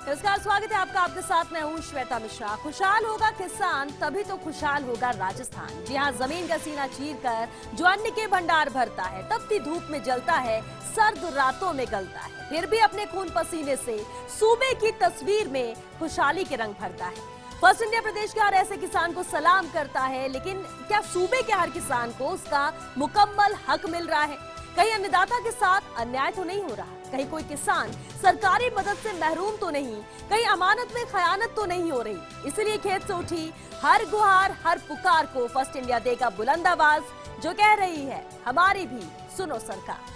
नमस्कार, स्वागत है आपका। आपके साथ मैं हूं श्वेता मिश्रा। खुशहाल होगा किसान तभी तो खुशहाल होगा राजस्थान। जी हां, जमीन का सीना चीर कर जो अन्न के भंडार भरता है, तपती धूप में जलता है, सर्द रातों में गलता है, फिर भी अपने खून पसीने से सूबे की तस्वीर में खुशहाली के रंग भरता है। फर्स्ट इंडिया प्रदेश के हर ऐसे किसान को सलाम करता है, लेकिन क्या सूबे के हर किसान को उसका मुकम्मल हक मिल रहा है? कहीं अन्नदाता के साथ अन्याय तो नहीं हो रहा? कहीं कोई किसान सरकारी मदद से महरूम तो नहीं? कहीं अमानत में खयानत तो नहीं हो रही? इसलिए खेत से उठी हर गुहार, हर पुकार को फर्स्ट इंडिया देगा बुलंद आवाज, जो कह रही है हमारी भी सुनो सरकार।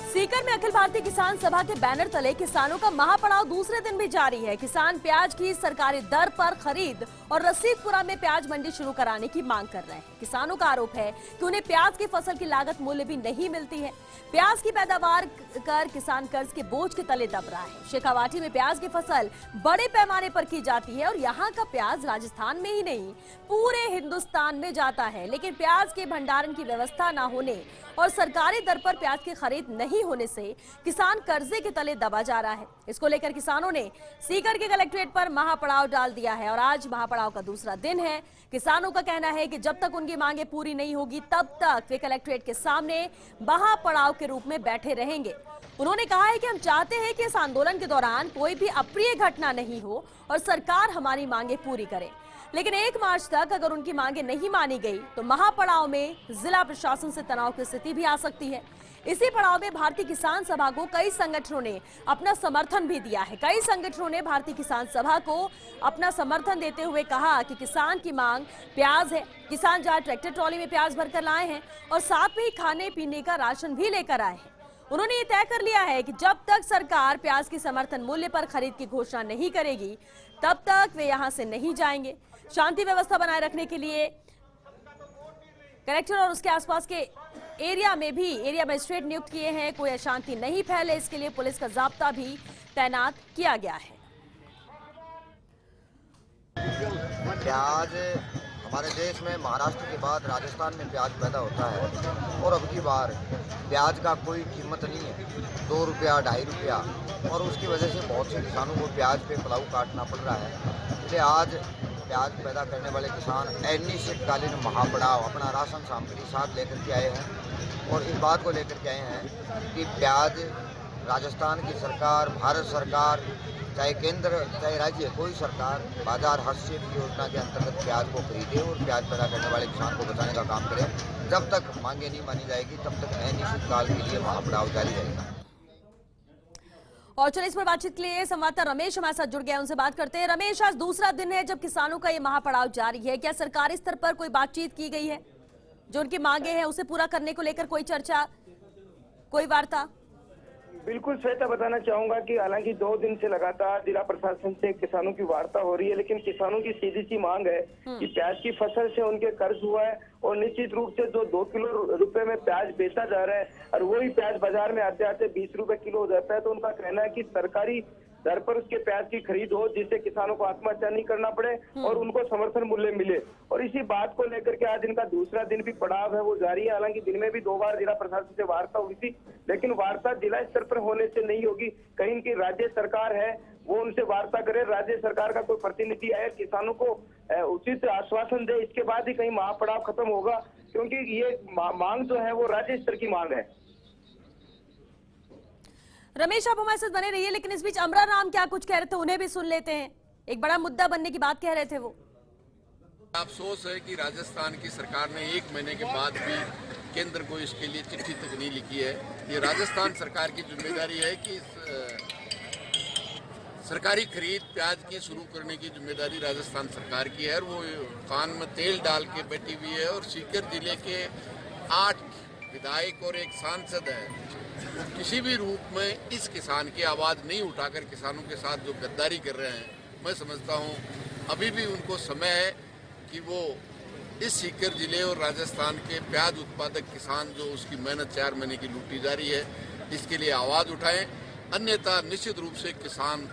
सीकर में अखिल भारतीय किसान सभा के बैनर तले किसानों का महापड़ाव दूसरे दिन भी जारी है। किसान प्याज की सरकारी दर पर खरीद और रसीदपुरा में प्याज मंडी शुरू कराने की मांग कर रहे हैं। किसानों का आरोप है कि उन्हें प्याज की फसल की लागत मूल्य भी नहीं मिलती है। प्याज की पैदावार कर किसान कर्ज के बोझ के तले दब रहा है। शेखावाटी में प्याज की फसल बड़े पैमाने पर की जाती है और यहाँ का प्याज राजस्थान में ही नहीं पूरे हिंदुस्तान में जाता है, लेकिन प्याज के भंडारण की व्यवस्था न होने और सरकारी दर पर प्याज की खरीद नहीं होने से किसान कर्जे के तले दबा जा रहा है। इसको लेकर किसानों ने सीकर के कलेक्ट्रेट पर महापड़ाव डाल दिया है और आज महापड़ाव का दूसरा दिन है। किसानों का कहना है कि जब तक उनकी मांगे पूरी नहीं होगी तब तक वे कलेक्ट्रेट के सामने महापड़ाव के रूप में बैठे रहेंगे। उन्होंने कहा है कि हम चाहते हैं कि इस आंदोलन के दौरान कोई भी अप्रिय घटना नहीं हो और सरकार हमारी मांगे पूरी करे, लेकिन 1 मार्च तक अगर उनकी मांगे नहीं मानी गई तो महापड़ाव में जिला प्रशासन से तनाव की स्थिति भी आ सकती है। इसी पड़ाव में भारतीय किसान सभा को कई संगठनों ने अपना समर्थन भी दिया है। कई संगठनों ने भारतीय किसान सभा को अपना समर्थन देते हुए कहा कि किसान की मांग प्याज है। किसान जहां ट्रैक्टर ट्रॉली में प्याज भरकर लाए हैं और साथ में ही खाने पीने का राशन भी लेकर आए हैं। उन्होंने ये तय कर लिया है कि जब तक सरकार प्याज की समर्थन मूल्य पर खरीद की घोषणा नहीं करेगी तब तक वे यहां से नहीं जाएंगे। शांति व्यवस्था बनाए रखने के लिए कलेक्टर और उसके आसपास के एरिया में भी एरिया मजिस्ट्रेट नियुक्त किए हैं। कोई अशांति नहीं फैले, इसके लिए पुलिस का जाब्ता भी तैनात किया गया है। प्याज हमारे देश में महाराष्ट्र के बाद राजस्थान में प्याज पैदा होता है और अब की बार प्याज का कोई कीमत नहीं है, 2 रुपया 2.5 रुपया, और उसकी वजह से बहुत से किसानों को प्याज पे पड़ाव काटना पड़ रहा है। इसलिए आज प्याज पैदा करने वाले किसान अनिश्चितकालीन महापड़ाव अपना राशन सामग्री साथ लेकर के आए हैं और इस बात को लेकर के आए हैं कि प्याज राजस्थान की सरकार, भारत सरकार, चाहे केंद्र चाहे राज्य, कोई सरकार बाजार हस्तक्षेप योजना के अंतर्गत प्याज को खरीदे और प्याज पैदा करने वाले किसान को बचाने का काम करे। जब तक मांगे नहीं मानी जाएगी तब तक अनिश्चितकाल के लिए महापड़ाव जारी रहेगा। और चलिए इस पर बातचीत के लिए संवाददाता रमेश हमारे साथ जुड़ गया, उनसे बात करते हैं। रमेश, आज दूसरा दिन है जब किसानों का ये महापड़ाव जारी है। क्या सरकारी स्तर पर कोई बातचीत की गई है? जो उनकी मांगे हैं उसे पूरा करने को लेकर कोई चर्चा, कोई वार्ता? बिल्कुल श्वेता, बताना चाहूंगा कि हालांकि 2 दिन से लगातार जिला प्रशासन से किसानों की वार्ता हो रही है, लेकिन किसानों की सीधी सी मांग है कि प्याज की फसल से उनके कर्ज हुआ है और निश्चित रूप से जो 2 किलो रुपए में प्याज बेचा जा रहा है और वही प्याज बाजार में आते आते 20 रुपए किलो हो जाता है, तो उनका कहना है कि सरकारी दर पर उसके प्याज की खरीद हो जिससे किसानों को आत्महत्या नहीं करना पड़े और उनको समर्थन मूल्य मिले। और इसी बात को लेकर के आज इनका दूसरा दिन भी पड़ाव है वो जारी है। हालांकि दिन में भी 2 बार जिला प्रशासन से वार्ता हुई थी, लेकिन वार्ता जिला स्तर पर होने से नहीं होगी। कहीं इनकी राज्य सरकार है वो उनसे वार्ता करे, राज्य सरकार का कोई प्रतिनिधि आए, किसानों को उचित आश्वासन दे, इसके बाद ही कहीं महापड़ाव खत्म होगा, क्योंकि ये मांग जो है वो राज्य स्तर की मांग है। रमेश, आप हमारे साथ बने रहिए, लेकिन इस बीच अमरा राम क्या कुछ कह रहे थे उन्हें भी सुन लेते हैं। एक बड़ा मुद्दा बनने की बात कह रहे थे वो। अफसोस है कि राजस्थान की सरकार ने 1 महीने के बाद भी केंद्र को इसके लिए चिट्ठी तक नहीं लिखी है। ये राजस्थान सरकार की जिम्मेदारी है कि सरकारी खरीद प्याज की शुरू करने की जिम्मेदारी राजस्थान सरकार की है और वो कान में तेल डाल के बैठी हुई है। और सीकर जिले के 8 विधायक और 1 सांसद है, वो किसी भी रूप में इस किसान की आवाज़ नहीं उठाकर किसानों के साथ जो गद्दारी कर रहे हैं, मैं समझता हूँ अभी भी उनको समय है कि वो इस सीकर जिले और राजस्थान के प्याज उत्पादक किसान जो उसकी मेहनत 4 महीने की लूटी जा रही है, इसके लिए आवाज़ उठाएं। अन्यथा निश्चित रूप से किसान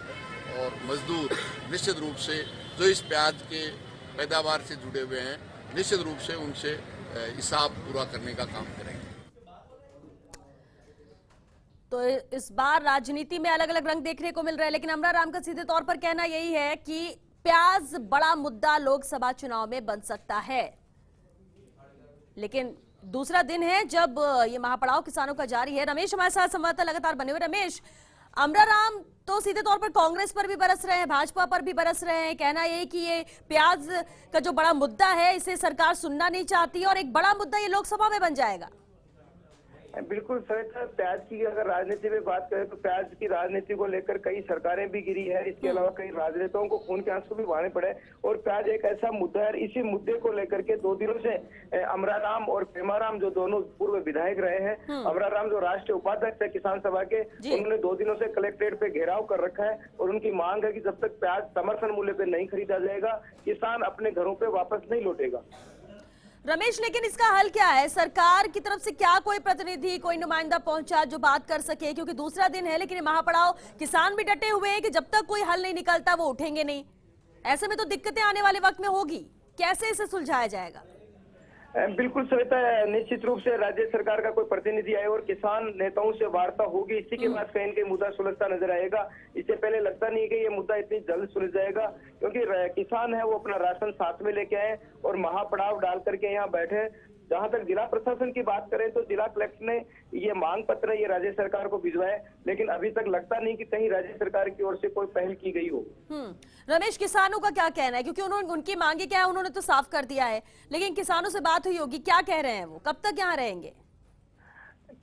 और मजदूर निश्चित रूप से जो इस प्याज के पैदावार से जुड़े हुए हैं निश्चित रूप से उनसे हिसाब पूरा करने का काम करेंगे। तो इस बार राजनीति में अलग अलग रंग देखने को मिल रहे हैं, लेकिन अमरा राम का सीधे तौर पर कहना यही है कि प्याज बड़ा मुद्दा लोकसभा चुनाव में बन सकता है। लेकिन दूसरा दिन है जब ये महापड़ाव किसानों का जारी है। रमेश हमारे साथ संवाददाता लगातार बने हुए। रमेश, अमरा राम तो सीधे तौर पर कांग्रेस पर भी बरस रहे हैं, भाजपा पर भी बरस रहे हैं। कहना यह कि ये प्याज का जो बड़ा मुद्दा है इसे सरकार सुनना नहीं चाहती और एक बड़ा मुद्दा ये लोकसभा में बन जाएगा। बिल्कुल श्वेता, प्याज की अगर राजनीति में बात करें तो प्याज की राजनीति को लेकर कई सरकारें भी गिरी है। इसके अलावा कई राजनेताओं को खून के आंसू भी बहाने पड़े और प्याज एक ऐसा मुद्दा है। इसी मुद्दे को लेकर के 2 दिनों से अमरा राम और पेमाराम जो दोनों पूर्व विधायक रहे हैं, अमरा राम जो राष्ट्रीय उपाध्यक्ष है किसान सभा के, उन्होंने 2 दिनों से कलेक्ट्रेट पे घेराव कर रखा है और उनकी मांग है कि जब तक प्याज समर्थन मूल्य पे नहीं खरीदा जाएगा किसान अपने घरों पे वापस नहीं लौटेगा। रमेश, लेकिन इसका हल क्या है? सरकार की तरफ से क्या कोई प्रतिनिधि, कोई नुमाइंदा पहुंचा जो बात कर सके? क्योंकि दूसरा दिन है लेकिन महापड़ाव किसान भी डटे हुए हैं कि जब तक कोई हल नहीं निकलता वो उठेंगे नहीं। ऐसे में तो दिक्कतें आने वाले वक्त में होगी, कैसे इसे सुलझाया जाएगा? बिल्कुल श्वेता, निश्चित रूप से राज्य सरकार का कोई प्रतिनिधि आए और किसान नेताओं से वार्ता होगी, इसी के बाद कहीं कहीं मुद्दा सुलझता नजर आएगा। इससे पहले लगता नहीं कि ये मुद्दा इतनी जल्द सुलझ जाएगा, क्योंकि किसान है वो अपना राशन साथ में लेके आए और महापड़ाव डाल करके यहाँ बैठे। जहां तक जिला प्रशासन की बात करें तो जिला कलेक्टर ने ये मांग पत्र ये राज्य सरकार को भिजवाए, लेकिन अभी तक लगता नहीं कि कहीं राज्य सरकार की ओर से कोई पहल की गई हो। रमेश, किसानों का क्या कहना है? क्योंकि उनकी मांगे क्या है उन्होंने तो साफ कर दिया है, लेकिन किसानों से बात हुई होगी, क्या कह रहे हैं वो, कब तक यहाँ रहेंगे?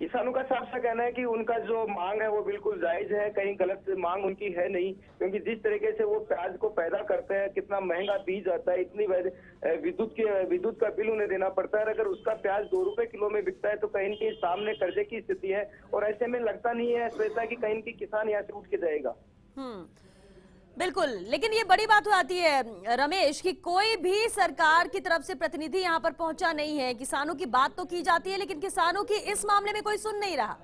किसानों का साफ सा कहना है कि उनका जो मांग है वो बिल्कुल जायज है, कहीं गलत मांग उनकी है नहीं, क्योंकि जिस तरीके से वो प्याज को पैदा करते हैं, कितना महंगा बीज आता है, इतनी विद्युत का बिल उन्हें देना पड़ता है। अगर उसका प्याज 2 रुपए किलो में बिकता है तो कहीं के सामने कर्जे की स्थिति है और ऐसे में लगता नहीं है श्वेता कि कहीं की किसान यहाँ से उठ के जाएगा। बिल्कुल, लेकिन ये बड़ी बात हो आती है रमेश कि कोई भी सरकार की तरफ से प्रतिनिधि यहाँ पर पहुंचा नहीं है। किसानों की बात तो की जाती है लेकिन किसानों की इस मामले में कोई सुन नहीं रहा।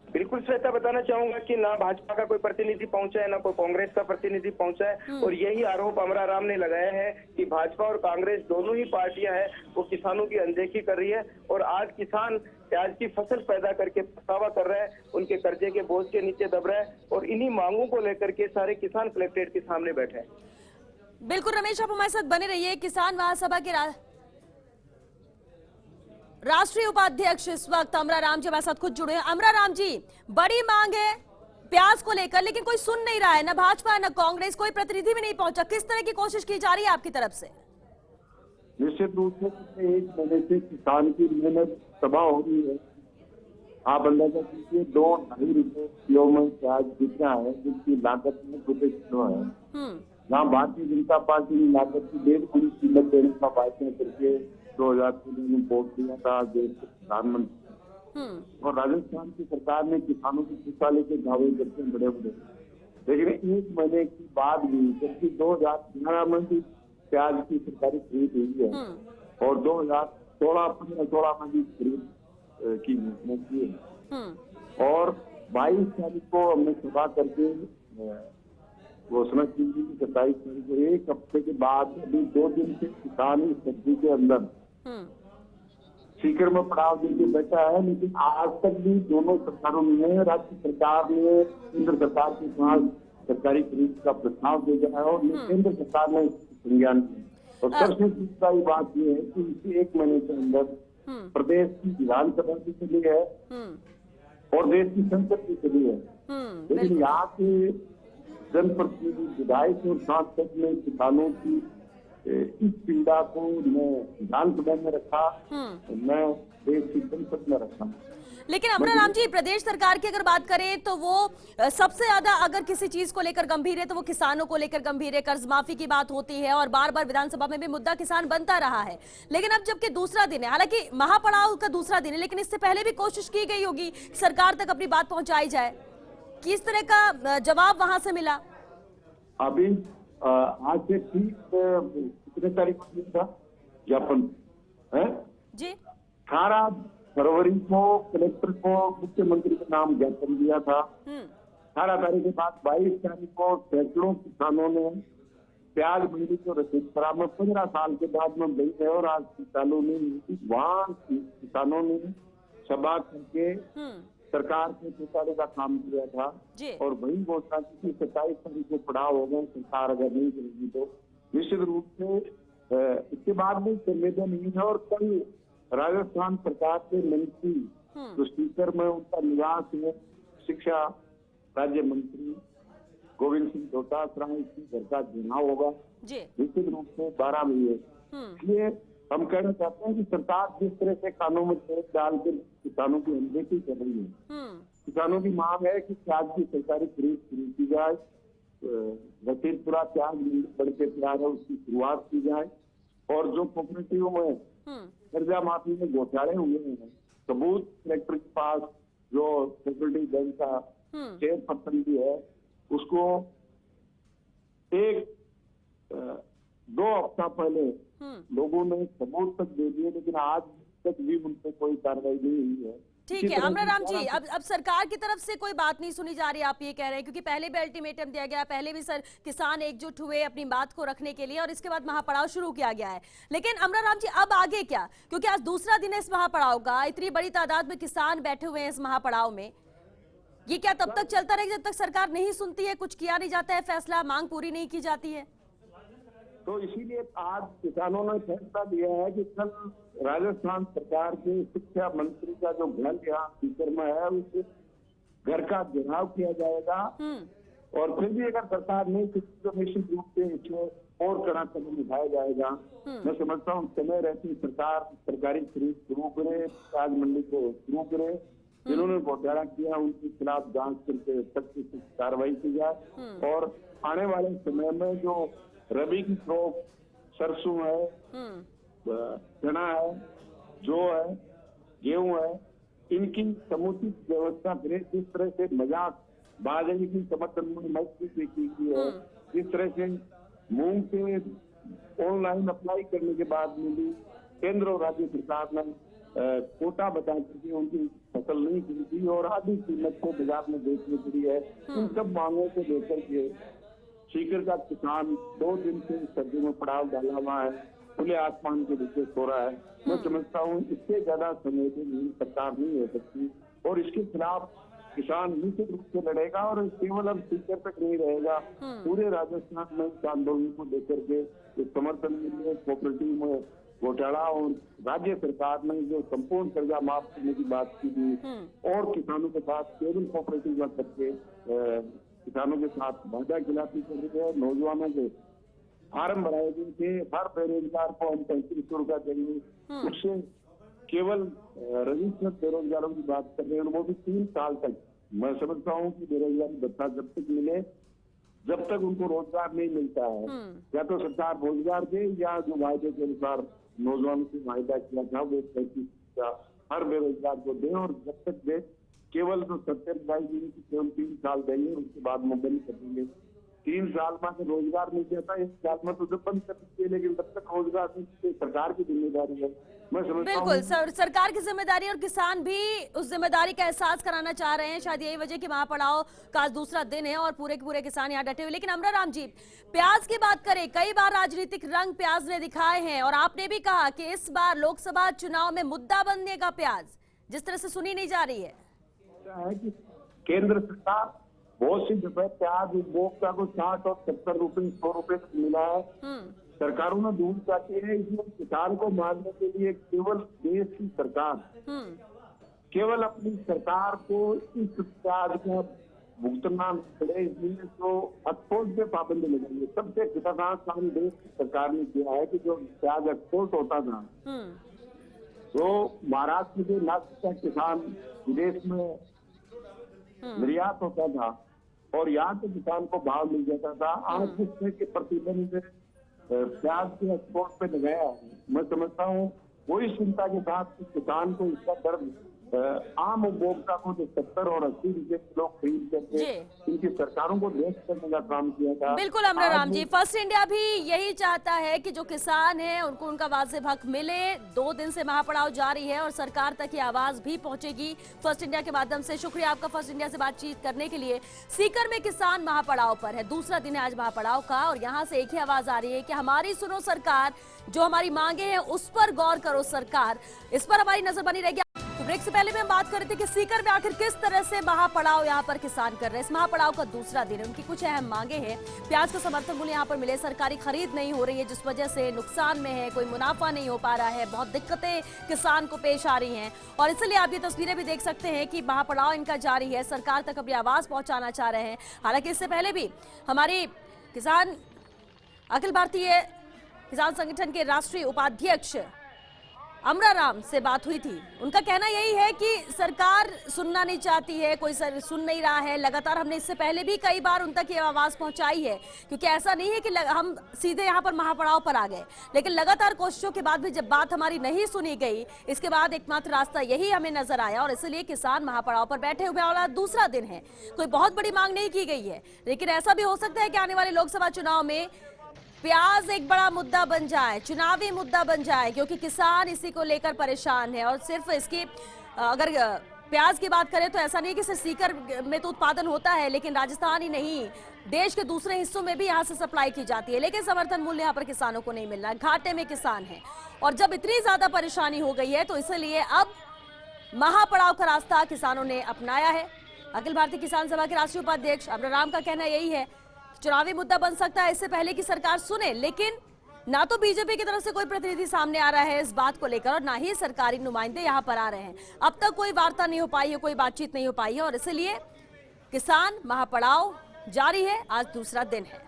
बिल्कुल श्वेता, बताना चाहूंगा कि ना भाजपा का कोई प्रतिनिधि पहुंचा है, ना कोई कांग्रेस का प्रतिनिधि पहुंचा है और यही आरोप अमरा राम ने लगाया है कि भाजपा और कांग्रेस दोनों ही पार्टियां हैं वो किसानों की अनदेखी कर रही है और आज किसान प्याज की फसल पैदा करके पछतावा कर रहा है, उनके कर्जे के बोझ के नीचे दब रहा है और इन्हीं मांगों को लेकर के सारे किसान कलेक्ट्रेट के सामने बैठे हैं। बिल्कुल रमेश, आप हमारे साथ बने रहिए। किसान महासभा के राष्ट्रीय उपाध्यक्ष इस वक्त अमरा राम जी हमारे साथ खुद जुड़े हैं। अमरा राम जी, बड़ी मांग है प्याज को लेकर लेकिन कोई सुन नहीं रहा है, ना भाजपा ना कांग्रेस, कोई प्रतिनिधि भी नहीं पहुंचा। किस तरह की कोशिश की जा रही है आपकी तरफ से? निश्चित रूप से पिछले 1 महीने से किसान की मेहनत तबाह हो रही है। आप अंदाजा कीजिए 2-2.5 रुपए किलो में प्याज बिकना है जिसकी लागत में रुपए किलो है। जहाँ भारतीय जनता पार्टी ने लागत की 1.5 गुनी कीमत देने का वायदा करके 2013 में वोट दिया था देश के प्रधानमंत्री, और राजस्थान की सरकार ने किसानों की खुशहाली के दावे करते बड़े बड़े, लेकिन 1 महीने की बाद भी जबकि 2011 में भी प्याज की सरकारी खरीद हुई है और 2016 में भी खरीद की घोषणा की है और 22 तारीख को हमने सभा करके घोषणा की थी कि 27 तारीख को 1 हफ्ते के बाद अभी 2 दिन से किसान इस सब्जी के अंदर सीकर में पड़ाव देके बैठा है, लेकिन आज तक भी दोनों सरकारों में राज्य सरकार ने केंद्र सरकार के पास सरकारी खरीद का प्रस्ताव भेजा है और केंद्र सरकार ने संज्ञान किया। और सबसे दूसरी बात यह है कि इसी 1 महीने के अंदर प्रदेश की विधानसभा भी चली है और देश की संसद भी चली है, लेकिन यहाँ के जनप्रतिनिधि विधायक और सांसद ने किसानों की इस पीड़ा को न विधानसभा में रखा न देश की संसद में रखा। लेकिन अमरा राम जी, प्रदेश सरकार की अगर बात करें तो वो सबसे ज्यादा अगर किसी चीज को लेकर गंभीर है तो वो किसानों को लेकर गंभीर है। कर्ज माफी की बात होती है और बार बार विधानसभा में भी मुद्दा किसान बनता रहा है, लेकिन अब जबकि दूसरा दिन है, हालांकि महापड़ाव का दूसरा दिन है, लेकिन इससे पहले भी कोशिश की गई होगी सरकार तक अपनी बात पहुंचाई जाए। किस तरह का जवाब वहां से मिला? अभी आज से ठीक कितने तारीख को था ज्ञापन है जी? 18 फरवरी को कलेक्टर को मुख्यमंत्री का नाम ज्ञापन दिया था। 18 तारीख के बाद 22 तारीख को सैकड़ों किसानों ने प्याज मंडी को रसीद बराबर 15 साल के बाद में गई है और आज किसानों ने सभा करके सरकार को चुकाने का काम किया था जी। और वही घोषणा की 27 तारीख को पड़ाव हो गए, सरकार अगर नहीं करेगी तो निश्चित रूप से इसके बाद में संवेदनहीन है। और कल राजस्थान सरकार के मंत्री जो स्पीकर में उनका निवास है, शिक्षा राज्य मंत्री गोविंद सिंह डोटासरा, इसकी घर का चुनाव होगा जी। निश्चित रूप से 12 बजे। इसलिए हम कहना चाहते हैं कि सरकार जिस तरह से कानून में तेज डालकर किसानों की अनदेखी कर रही है, किसानों की मांग है कि प्याज की सरकारी खरीद शुरू की जाए, रसीदपुरा प्याज मंडी बढ़ के तैयार है उसकी शुरुआत की जाए, और जो कोऑपरेटिव में कर्जा माफी में घोटाले हुए हैं, सबूत कलेक्टर के पास जो कोऑपरेटिव बैंक का चेयरपर्सन भी है उसको 2 हफ्ता पहले लोगों ने सबूत तक दे दिए, लेकिन आज तक भी उन पर कोई कार्रवाई नहीं हुई है। ठीक है अमराराम जी, अब सरकार की तरफ से कोई बात नहीं सुनी जा रही, आप ये कह रहे हैं, क्योंकि पहले भी अल्टीमेटम दिया गया, पहले भी किसान एकजुट हुए अपनी बात को रखने के लिए और इसके बाद महापड़ाव शुरू किया गया है। लेकिन अमराराम जी अब आगे क्या, क्योंकि आज दूसरा दिन है इस महापड़ाव का, इतनी बड़ी तादाद में किसान बैठे हुए हैं इस महापड़ाव में, ये क्या तब तक चलता रहेगा जब तक सरकार नहीं सुनती है, कुछ किया नहीं जाता है, फैसला मांग पूरी नहीं की जाती है? तो इसीलिए आज किसानों ने फैसला लिया है कि कल राजस्थान सरकार के शिक्षा मंत्री का जो घर यहाँ स्पीकर में है उसे घर का घेराव किया जाएगा, और फिर भी अगर सरकार नहीं सुनती तो निश्चित रूप से इसमें और कड़ा कदम उठाया जाएगा। मैं समझता हूँ समय रहती सरकार सरकारी खरीद शुरू करे, प्याज मंडी को शुरू करे, जिन्होंने घोटाला किया उनके खिलाफ जांच करके सख्त कार्रवाई की जाए, और आने वाले समय में जो रबी की क्रॉप सरसों है, चना है, जौ है, गेहूं है, इनकी समुचित व्यवस्था करे। जिस तरह से मजाक बाजरे की समर्थन में मजबूती की है, जिस तरह से मूंग के ऑनलाइन अप्लाई करने के बाद में भी केंद्र और राज्य सरकार ने कोटा बता करके उनकी फसल नहीं खरीदी और आधी कीमत को बाजार में बेचने के लिए उन सब मांगों को लेकर के सीकर का किसान 2 दिन से सर्दी में पड़ाव डाला हुआ है, खुले आसमान के नीचे सो रहा है। मैं समझता हूँ इससे ज्यादा संवेदनहीन सरकार नहीं हो सकती, और इसके खिलाफ किसान निश्चित रूप से लड़ेगा, और केवल अब सीकर तक नहीं रहेगा, पूरे राजस्थान में इस आंदोलन को लेकर के समर्थन मिले। कोऑपरेटिव में घोटाला और राज्य सरकार ने जो संपूर्ण कर्जा माफ करने की बात की थी, और किसानों के साथ केवल कोऑपरेटिव में करके किसानों के साथ वादा खिलाफी कर रही है। नौजवानों के फार्म भराए गए थे, हर बेरोजगार को हम 3500 रुपया देंगे, उससे केवल रजिस्टर्ड बेरोजगारों की बात कर रहे हैं, वो भी 3 साल तक। मैं समझता हूँ कि बेरोजगारी भत्ता जब तक मिले, जब तक उनको रोजगार नहीं मिलता है, या तो सरकार रोजगार दे, या जो वायदे के अनुसार नौजवानों से वायदा किया था वो 35 हर बेरोजगार को दे, और जब तक दे केवल तो 3 साल देंगे, उसके बाद में बंद कर देंगे। 3 साल में से रोजगार नहीं देता, 1 साल में तो बंद कर दीजिए, लेकिन तब तक रोजगार नहीं, सरकार की जिम्मेदारी है। मैं समझता बिल्कुल सरकार की जिम्मेदारी, और किसान भी उस जिम्मेदारी का एहसास कराना चाह रहे हैं। शायद यही वजह कि महापड़ाव का आज दूसरा दिन है और पूरे के पूरे किसान यहाँ डटे हुए। लेकिन अमराराम जी, प्याज की बात करें, कई बार राजनीतिक रंग प्याज ने दिखाए हैं, और आपने भी कहा कि इस बार लोकसभा चुनाव में मुद्दा बनने का प्याज जिस तरह से सुनी नहीं जा रही है कि केंद्र सरकार बहुत सी जगह प्याज उपभोक्ता को 60 और 70 रुपए 100 रुपए तक मिला है। सरकारों ने दूर जाती है, इसमें किसान को मारने के लिए केवल देश की सरकार केवल अपनी सरकार को इस प्याज का भुगतना पड़े, इसलिए तो एक्सपोर्ट पे पाबंदी लगाई। सबसे खतरनाक काम देश की सरकार ने किया है कि जो प्याज एक्सपोर्ट होता था, तो महाराष्ट्र के लाख का किसान विदेश में निर्यात होता था, और यहाँ से किसान को भाव मिल जाता था। आज जिससे के प्रतिबंध प्याज के एक्सपोर्ट पे लगाया है, मैं समझता हूँ वही चिंता के साथ किसान को इसका दर्द आम उपभोक्ता को जो 70 और 80 रुपए किलो खरीद करके जी। इनकी सरकारों को देश करने का काम किया था। बिल्कुल अमराराम जी, फर्स्ट इंडिया भी यही चाहता है कि जो किसान हैं उनको उनका वाजिब हक मिले। 2 दिन से महापड़ाव जारी है और सरकार तक ये आवाज भी पहुंचेगी फर्स्ट इंडिया के माध्यम से। शुक्रिया आपका फर्स्ट इंडिया से बातचीत करने के लिए। सीकर में किसान महापड़ाव पर है, दूसरा दिन है आज महापड़ाव का और यहाँ से एक ही आवाज आ रही है कि हमारी सुनो सरकार, जो हमारी मांगे हैं उस पर गौर करो सरकार। इस पर हमारी नजर बनी रहेगी। तो ब्रेक से पहले भी हम बात कर रहे थे कि सीकर में आखिर किस तरह से महापड़ाव यहाँ पर किसान कर रहे हैं। इस महापड़ाव का दूसरा दिन है, उनकी कुछ अहम मांगे हैं। प्याज का समर्थन मूल्य यहाँ पर मिले, सरकारी खरीद नहीं हो रही है जिस वजह से नुकसान में है, कोई मुनाफा नहीं हो पा रहा है, बहुत दिक्कतें किसान को पेश आ रही हैं और इसलिए आप ये तस्वीरें भी देख सकते हैं कि महापड़ाव इनका जारी है, सरकार तक अपनी आवाज पहुंचाना चाह रहे हैं। हालांकि इससे पहले भी हमारी किसान अखिल भारतीय किसान संगठन के राष्ट्रीय उपाध्यक्ष अमराराम से बात हुई थी। उनका कहना यही है कि सरकार सुनना नहीं चाहती है, कोई सुन नहीं रहा है। लगातार हमने इससे पहले भी कई बार उन तक ये आवाज पहुंचाई है, क्योंकि ऐसा नहीं है कि हम सीधे यहाँ पर महापड़ाव पर आ गए, लेकिन लगातार कोशिशों के बाद भी जब बात हमारी नहीं सुनी गई, इसके बाद एकमात्र रास्ता यही हमें नजर आया और इसलिए किसान महापड़ाव पर बैठे हुए और दूसरा दिन है। कोई बहुत बड़ी मांग नहीं की गई है, लेकिन ऐसा भी हो सकता है कि आने वाले लोकसभा चुनाव में प्याज एक बड़ा मुद्दा बन जाए, चुनावी मुद्दा बन जाए, क्योंकि किसान इसी को लेकर परेशान है। और सिर्फ इसकी अगर प्याज की बात करें तो ऐसा नहीं कि सिर्फ सीकर में तो उत्पादन होता है, लेकिन राजस्थान ही नहीं, देश के दूसरे हिस्सों में भी यहाँ से सप्लाई की जाती है, लेकिन समर्थन मूल्य यहाँ पर किसानों को नहीं मिल रहा है। घाटे में किसान है और जब इतनी ज्यादा परेशानी हो गई है तो इसलिए अब महापड़ाव का रास्ता किसानों ने अपनाया है। अखिल भारतीय किसान सभा के राष्ट्रीय उपाध्यक्ष अमराराम का कहना यही है, चुनावी मुद्दा बन सकता है इससे पहले कि सरकार सुने, लेकिन ना तो बीजेपी की तरफ से कोई प्रतिनिधि सामने आ रहा है इस बात को लेकर और ना ही सरकारी नुमाइंदे यहां पर आ रहे हैं। अब तक कोई वार्ता नहीं हो पाई है, कोई बातचीत नहीं हो पाई है और इसलिए किसान महापड़ाव जारी है, आज दूसरा दिन है।